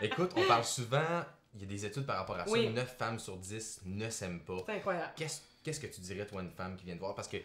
Écoute, on parle souvent, il y a des études par rapport à ça, Oui. 9 femmes sur 10 ne s'aiment pas. C'est incroyable. Qu'est-ce que tu dirais, toi, à une femme qui vient te voir? Parce que,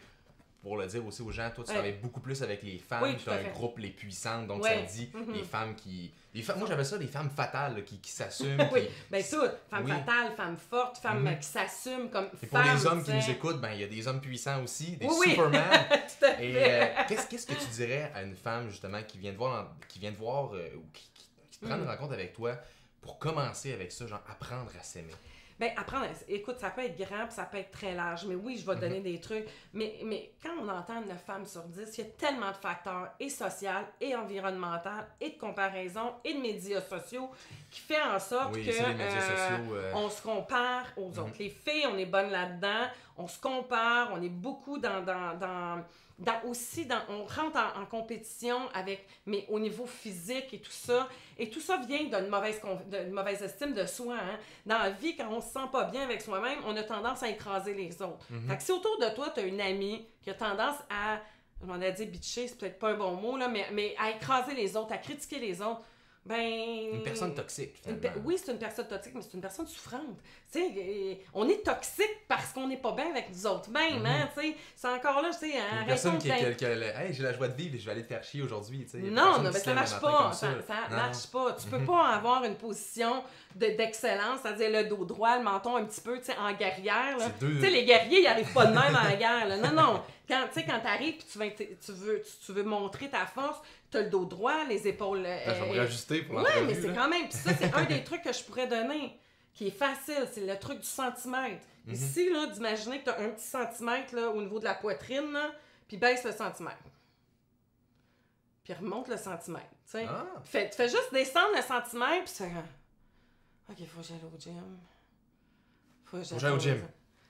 pour le dire aussi aux gens, toi, tu Ouais. travailles beaucoup plus avec les femmes, Oui, tu tout as à un fait. groupe Les Puissantes, donc Ouais. ça dit Mhm. les femmes qui... moi, j'appelle ça les femmes fatales, là, qui s'assument. Oui, qui- bien tout. Femme Oui. fatale, femme forte, femme Mhm. qui s'assume comme Et pour femme. les hommes qui tu nous sais. écoutent, ben il y a des hommes puissants aussi, des Oui, oui. Superman. Tout à Et fait. qu'est-ce que tu dirais à une femme justement qui vient te voir, ou qui te prend une rencontre avec toi pour commencer avec ça, genre apprendre à s'aimer? Ben, apprendre, écoute, ça peut être grand puis ça peut être très large, mais oui, je vais te donner des trucs. Mais quand on entend 9 femmes sur 10, il y a tellement de facteurs, et social, et environnemental, et de comparaison, et de médias sociaux, qui fait en sorte Oui, que ça, les médias sociaux, on se compare aux autres. Les filles, on est bonnes là-dedans, on se compare, on est beaucoup on rentre en compétition mais au niveau physique et tout ça vient d'une mauvaise estime de soi. Hein. Dans la vie, quand on se sent pas bien avec soi-même, on a tendance à écraser les autres. Fait que si autour de toi, tu as une amie qui a tendance à, on a dit bitcher, c'est peut-être pas un bon mot, là, mais à écraser les autres, à critiquer les autres, ben... Une personne toxique, finalement. Oui, c'est une personne toxique, mais c'est une personne souffrante. Tu sais, on est toxique parce qu'on n'est pas bien avec nous autres mêmes, hein, tu sais. C'est encore là, tu sais, Une personne qui hey, j'ai la joie de vivre et je vais aller te faire chier aujourd'hui, tu sais. Non, mais ça marche pas. Ça marche pas. Tu peux pas avoir une position d'excellence, c'est-à-dire le dos droit, le menton un petit peu, tu sais, en guerrière, là. Tu sais, les guerriers, ils arrivent pas de même à la guerre, là. Non, non. Quand t'arrives et tu veux montrer ta force, t'as le dos droit, les épaules... Il faut rajuster pour Ouais, l'entrevue. mais c'est quand même... Puis ça, c'est un des trucs que je pourrais donner, qui est facile, c'est le truc du centimètre. Ici, là, d'imaginer que t'as un petit centimètre, là, au niveau de la poitrine, là, puis baisse le centimètre. Puis remonte le centimètre, tu sais. Ah. Tu fais juste descendre le centimètre, puis tu fais... OK, faut que j'aille au gym. Faut que j'aille au gym.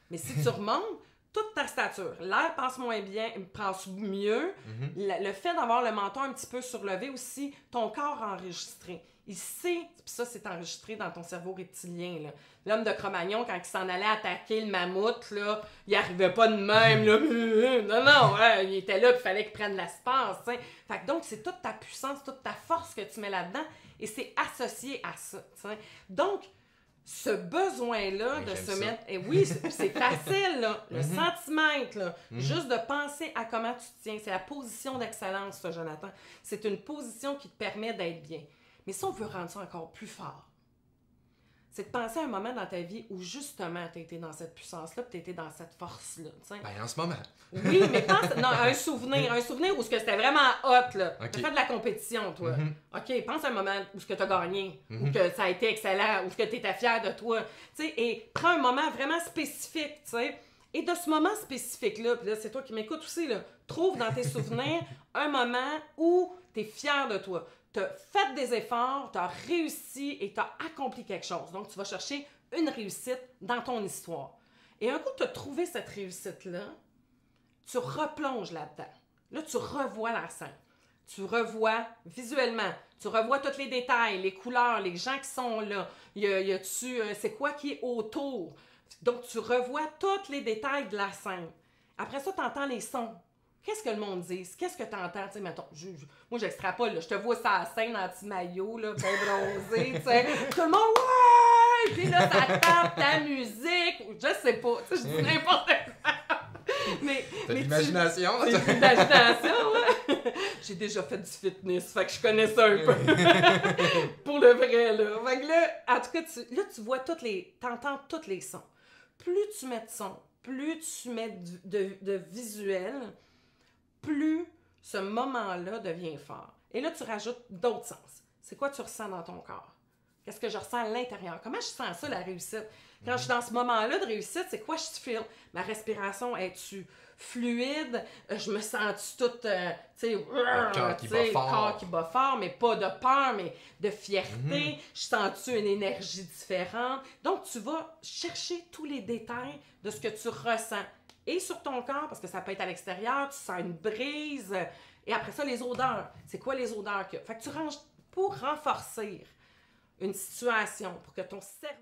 Mais si tu remontes, toute ta stature, l'air passe mieux, le fait d'avoir le menton un petit peu surlevé aussi, ton corps enregistré. Ici, puis ça, c'est enregistré dans ton cerveau reptilien, là. L'homme de Cro-Magnon, quand il s'en allait attaquer le mammouth, là, il arrivait pas de même, là. Non, non, ouais, il était là, puis il fallait qu'il prenne l'espace, tu sais. Fait que donc, c'est toute ta puissance, toute ta force que tu mets là-dedans, et c'est associé à ça, tu sais. Donc, ce besoin-là Oui, de j'aime se ça. mettre... Et oui, c'est facile, là. Le centimètre, là. Juste de penser à comment tu te tiens. C'est la position d'excellence, ça, Jonathan. C'est une position qui te permet d'être bien. Mais si on veut rendre ça encore plus fort, c'est de penser à un moment dans ta vie où, justement, tu as été dans cette puissance-là, puis tu été dans cette force-là, tu sais. Ben, en ce moment. Oui, mais pense... Non, un souvenir où ce que c'était vraiment hot, là. Ok. Tu as fait de la compétition, toi. OK, pense à un moment où ce que tu as gagné, où que ça a été excellent, où ce que tu étais fier de toi, tu sais, et prends un moment vraiment spécifique, tu sais. Et de ce moment spécifique-là, puis là, c'est toi qui m'écoutes aussi, là, trouve dans tes souvenirs un moment où tu es fier de toi. Tu as fait des efforts, tu as réussi et tu as accompli quelque chose. Donc, tu vas chercher une réussite dans ton histoire. Et un coup que tu as trouvé cette réussite-là, tu replonges là-dedans. Là, tu revois la scène. Tu revois visuellement. Tu revois tous les détails, les couleurs, les gens qui sont là. C'est quoi qui est autour. Donc, tu revois tous les détails de la scène. Après ça, tu entends les sons. Qu'est-ce que le monde dit? Qu'est-ce que tu entends? Tu sais, mettons, moi, j'extrapole, là. Je te vois sur la scène anti-maillot, là, bien bronzé, tu sais. Tout le monde, ouais! Puis là, ça tape ta musique. Je sais pas. Tu sais, je dis n'importe quoi. T'as de l'imagination, là. J'ai de l'imagination, ouais. J'ai déjà fait du fitness, fait que je connais ça un peu. Pour le vrai, là. Fait que là, en tout cas, tu vois t'entends tous les sons. Plus tu mets de sons, plus tu mets de visuel, plus ce moment-là devient fort. Et là, tu rajoutes d'autres sens. C'est quoi tu ressens dans ton corps? Qu'est-ce que je ressens à l'intérieur? Comment je sens ça, la réussite? Quand je suis dans ce moment-là de réussite, c'est quoi je feel? Ma respiration, est-tu fluide? Je me sens toute, tu sais, corps qui bat fort. Corps qui bat fort, mais pas de peur, mais de fierté. Je sens-tu une énergie différente? Donc, tu vas chercher tous les détails de ce que tu ressens. Et sur ton corps, parce que ça peut être à l'extérieur, tu sens une brise. Et après ça, les odeurs. C'est quoi les odeurs qu'il y a? Fait que tu ranges pour renforcer une situation, pour que ton cerveau